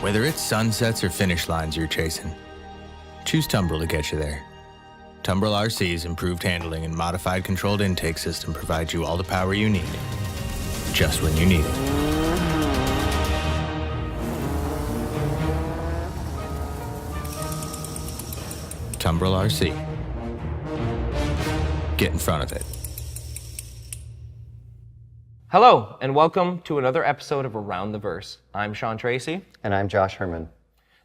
Whether it's sunsets or finish lines you're chasing, choose Tumbrel to get you there. Tumbrel RC's improved handling and modified controlled intake system provides you all the power you need, just when you need it. Tumbrel RC. Get in front of it. Hello, and welcome to another episode of Around the Verse. I'm Sean Tracy. And I'm Josh Herman.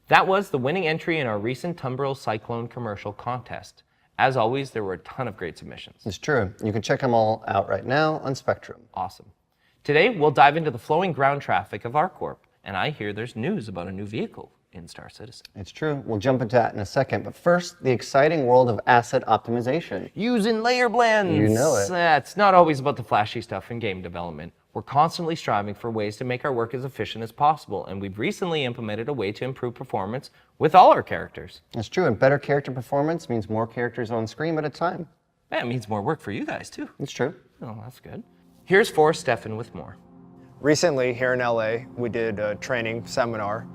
That was the winning entry in our recent Tumbrel Cyclone commercial contest. As always, there were a ton of great submissions. It's true. You can check them all out right now on Spectrum. Awesome. Today, we'll dive into the flowing ground traffic of ArcCorp, and I hear there's news about a new vehicle in Star Citizen. It's true. We'll jump into that in a second. But first, the exciting world of asset optimization. Using layer blends. You know it. It's not always about the flashy stuff in game development. We're constantly striving for ways to make our work as efficient as possible, and we've recently implemented a way to improve performance with all our characters. It's true, and better character performance means more characters on screen at a time. Yeah, it means more work for you guys, too. It's true. Oh, that's good. Here's Forrest Steffen with more. Recently, here in LA, we did a training seminar.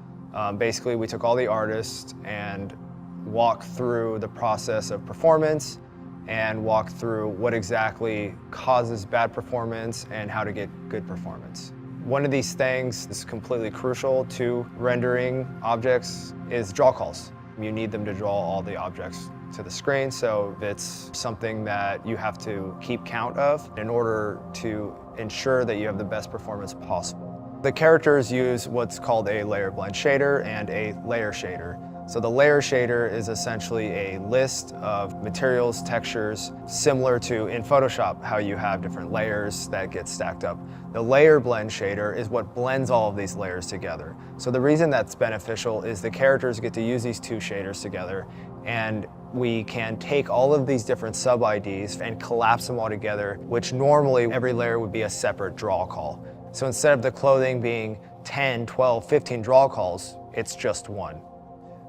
Basically, we took all the artists and walked through the process of performance and walk through what exactly causes bad performance and how to get good performance. One of these things that's completely crucial to rendering objects is draw calls. You need them to draw all the objects to the screen, so it's something that you have to keep count of in order to ensure that you have the best performance possible. The characters use what's called a layer blend shader and a layer shader. So the layer shader is essentially a list of materials, textures, similar to in Photoshop, how you have different layers that get stacked up. The layer blend shader is what blends all of these layers together. So the reason that's beneficial is the characters get to use these two shaders together, and we can take all of these different sub-IDs and collapse them all together, which normally every layer would be a separate draw call. So instead of the clothing being 10, 12, 15 draw calls, it's just one.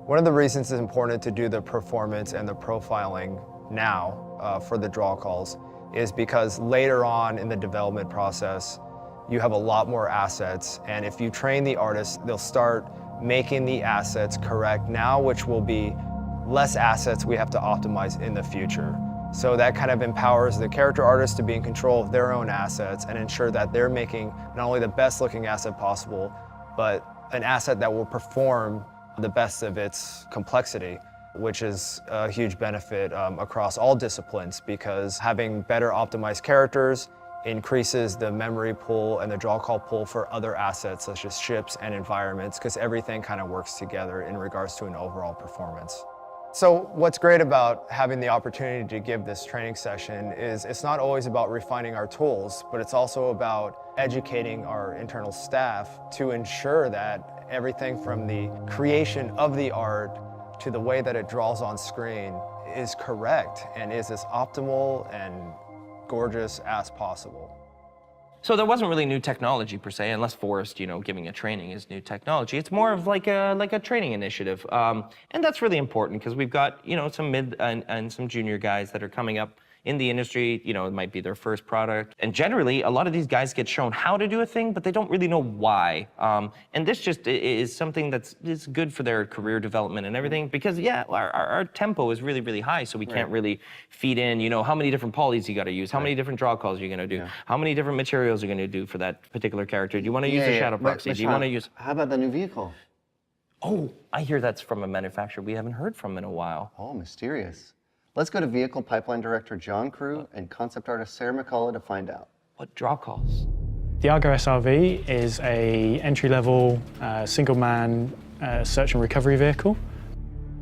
One of the reasons it's important to do the performance and the profiling now for the draw calls is because later on in the development process, you have a lot more assets, and if you train the artists, they'll start making the assets correct now, which will be less assets we have to optimize in the future. So that kind of empowers the character artists to be in control of their own assets and ensure that they're making not only the best looking asset possible, but an asset that will perform the best of its complexity, which is a huge benefit across all disciplines, because having better optimized characters increases the memory pool and the draw call pool for other assets such as ships and environments, because everything kind of works together in regards to an overall performance. So what's great about having the opportunity to give this training session is it's not always about refining our tools, but it's also about educating our internal staff to ensure that everything from the creation of the art to the way that it draws on screen is correct and is as optimal and gorgeous as possible. So there wasn't really new technology per se, unless Forrest, giving a training is new technology. It's more of like a training initiative, and that's really important because we've got some mid and some junior guys that are coming up in the industry. It might be their first product, and generally a lot of these guys get shown how to do a thing, but they don't really know why. And this just is something is good for their career development and everything, because our tempo is really, really high, so we can't really feed in, how many different polys you got to use, how many different draw calls you're going to do, how many different materials you're going to do for that particular character. Do you want to use a shadow proxy? Do you want to use? How about the new vehicle? Oh, I hear that's from a manufacturer we haven't heard from in a while. Oh, mysterious. Let's go to Vehicle Pipeline Director John Crew and concept artist Sarah McCullough to find out. What draw calls? The Argo SRV is a entry-level single-man search and recovery vehicle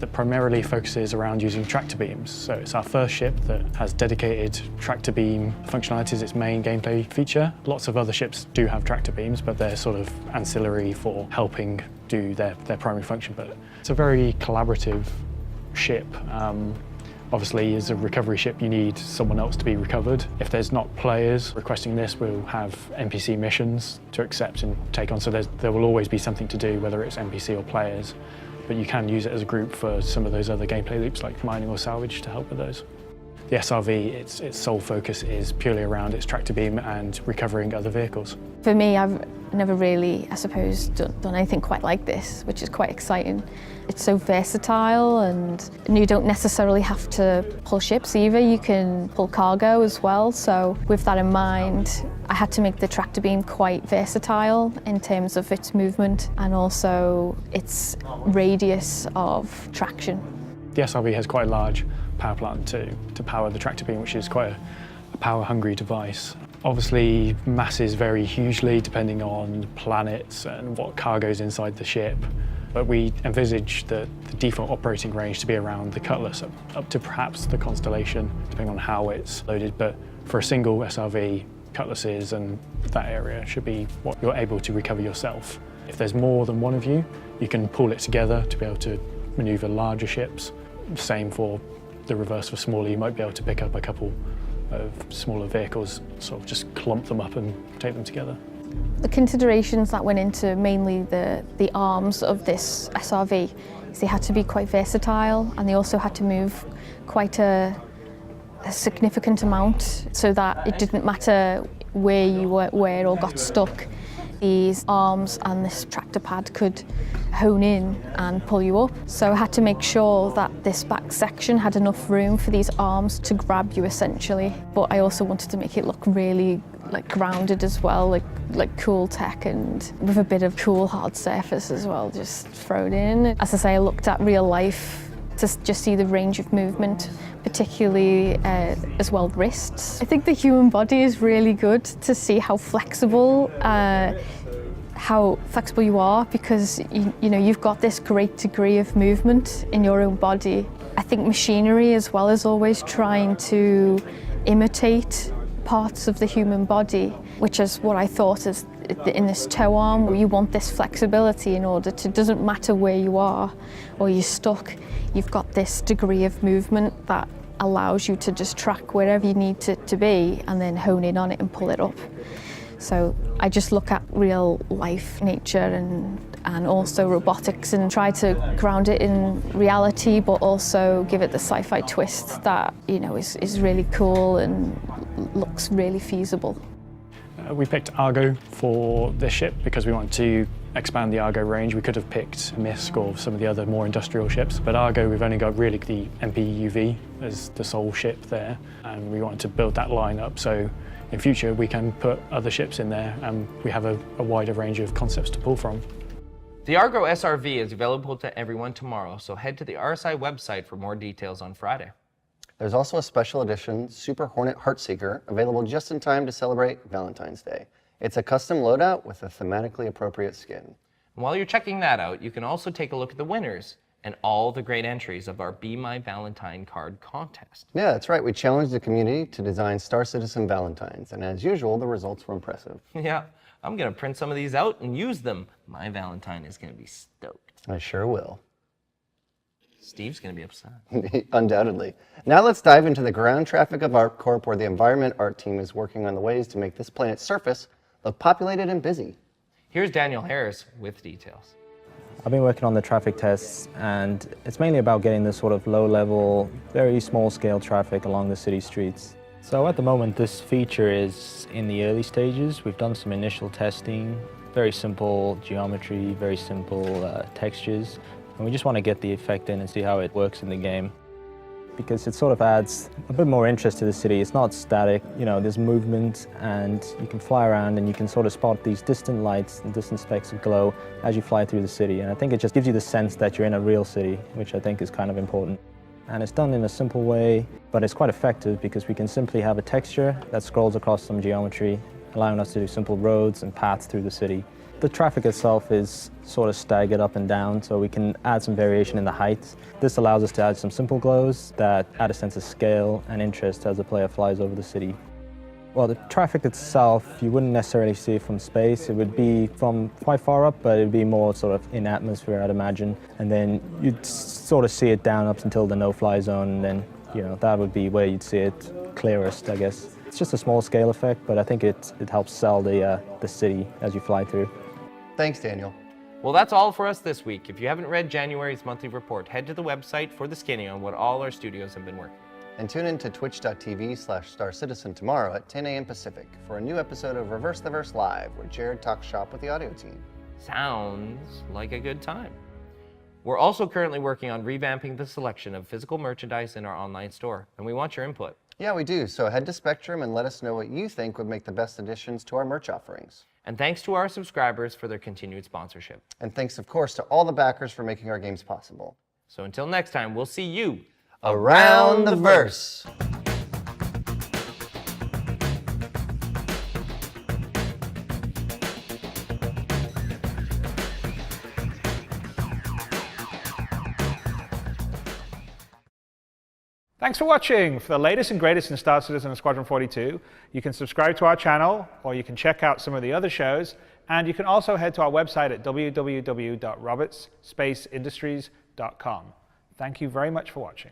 that primarily focuses around using tractor beams. So it's our first ship that has dedicated tractor beam functionality as its main gameplay feature. Lots of other ships do have tractor beams, but they're sort of ancillary for helping do their primary function. But it's a very collaborative ship. Obviously, as a recovery ship, you need someone else to be recovered. If there's not players requesting this, we'll have NPC missions to accept and take on. So there will always be something to do, whether it's NPC or players. But you can use it as a group for some of those other gameplay loops like mining or salvage to help with those. The SRV, its sole focus is purely around its tractor beam and recovering other vehicles. For me, I've never really, I suppose, done anything quite like this, which is quite exciting. It's so versatile, and you don't necessarily have to pull ships either. You can pull cargo as well. So with that in mind, I had to make the tractor beam quite versatile in terms of its movement and also its radius of traction. The SRV has quite a large power plant to power the tractor beam, which is quite a power-hungry device. Obviously, masses vary hugely depending on planets and what cargo's inside the ship. But we envisage the default operating range to be around the Cutlass, up to perhaps the Constellation, depending on how it's loaded. But for a single SRV, Cutlasses and that area should be what you're able to recover yourself. If there's more than one of you, you can pull it together to be able to maneuver larger ships. Same for the reverse for smaller. You might be able to pick up a couple of smaller vehicles, sort of just clump them up and take them together. The considerations that went into mainly the arms of this SRV is they had to be quite versatile, and they also had to move quite a significant amount so that it didn't matter where you were or got stuck. These arms and this tractor pad could hone in and pull you up. So I had to make sure that this back section had enough room for these arms to grab you essentially. But I also wanted to make it look really grounded as well, like cool tech and with a bit of cool hard surface as well, just thrown in. As I say, I looked at real life to just see the range of movement, particularly as well wrists. I think the human body is really good to see how flexible you are, because you know you've got this great degree of movement in your own body. I think machinery as well is always trying to imitate parts of the human body, which is what I thought is in this toe arm, where you want this flexibility in order to, doesn't matter where you are or you're stuck, you've got this degree of movement that allows you to just track wherever you need to be and then hone in on it and pull it up. So I just look at real life, nature and also robotics and try to ground it in reality, but also give it the sci-fi twist that, you know, is really cool and looks really feasible. We picked Argo for this ship because we wanted to expand the Argo range. We could have picked Misk or some of the other more industrial ships, but Argo, we've only got really the MPUV as the sole ship there, and we wanted to build that line up so in future we can put other ships in there and we have a wider range of concepts to pull from. The Argo SRV is available to everyone tomorrow, so head to the RSI website for more details on Friday. There's also a special edition Super Hornet Heartseeker available just in time to celebrate Valentine's Day. It's a custom loadout with a thematically appropriate skin. And while you're checking that out, you can also take a look at the winners and all the great entries of our Be My Valentine card contest. Yeah, that's right. We challenged the community to design Star Citizen Valentines, and as usual, the results were impressive. Yeah, I'm gonna print some of these out and use them. My Valentine is gonna be stoked. I sure will. Steve's gonna be upset. Undoubtedly. Now let's dive into the ground traffic of ArcCorp, where the environment art team is working on the ways to make this planet's surface look populated and busy. Here's Daniel Harris with details. I've been working on the traffic tests, and it's mainly about getting this sort of low-level, very small-scale traffic along the city streets. So at the moment, this feature is in the early stages. We've done some initial testing, very simple geometry, very simple textures. And we just want to get the effect in and see how it works in the game, because it sort of adds a bit more interest to the city. It's not static, you know, there's movement and you can fly around and you can sort of spot these distant lights and distant specks of glow as you fly through the city. And I think it just gives you the sense that you're in a real city, which I think is kind of important. And it's done in a simple way, but it's quite effective because we can simply have a texture that scrolls across some geometry, allowing us to do simple roads and paths through the city. The traffic itself is sort of staggered up and down, so we can add some variation in the height. This allows us to add some simple glows that add a sense of scale and interest as the player flies over the city. Well, the traffic itself, you wouldn't necessarily see it from space. It would be from quite far up, but it would be more sort of in atmosphere, I'd imagine. And then you'd sort of see it down up until the no-fly zone, and then, you know, that would be where you'd see it clearest, I guess. It's just a small scale effect, but I think it helps sell the city as you fly through. Thanks, Daniel. Well, that's all for us this week. If you haven't read January's monthly report, head to the website for the skinny on what all our studios have been working on. And tune in to twitch.tv/StarCitizen tomorrow at 10 a.m. Pacific for a new episode of Reverse the Verse Live, where Jared talks shop with the audio team. Sounds like a good time. We're also currently working on revamping the selection of physical merchandise in our online store, and we want your input. Yeah, we do. So head to Spectrum and let us know what you think would make the best additions to our merch offerings. And thanks to our subscribers for their continued sponsorship. And thanks, of course, to all the backers for making our games possible. So until next time, we'll see you Around the Verse. Thanks for watching. For the latest and greatest in Star Citizen and Squadron 42, you can subscribe to our channel, or you can check out some of the other shows, and you can also head to our website at www.robertsspaceindustries.com. Thank you very much for watching.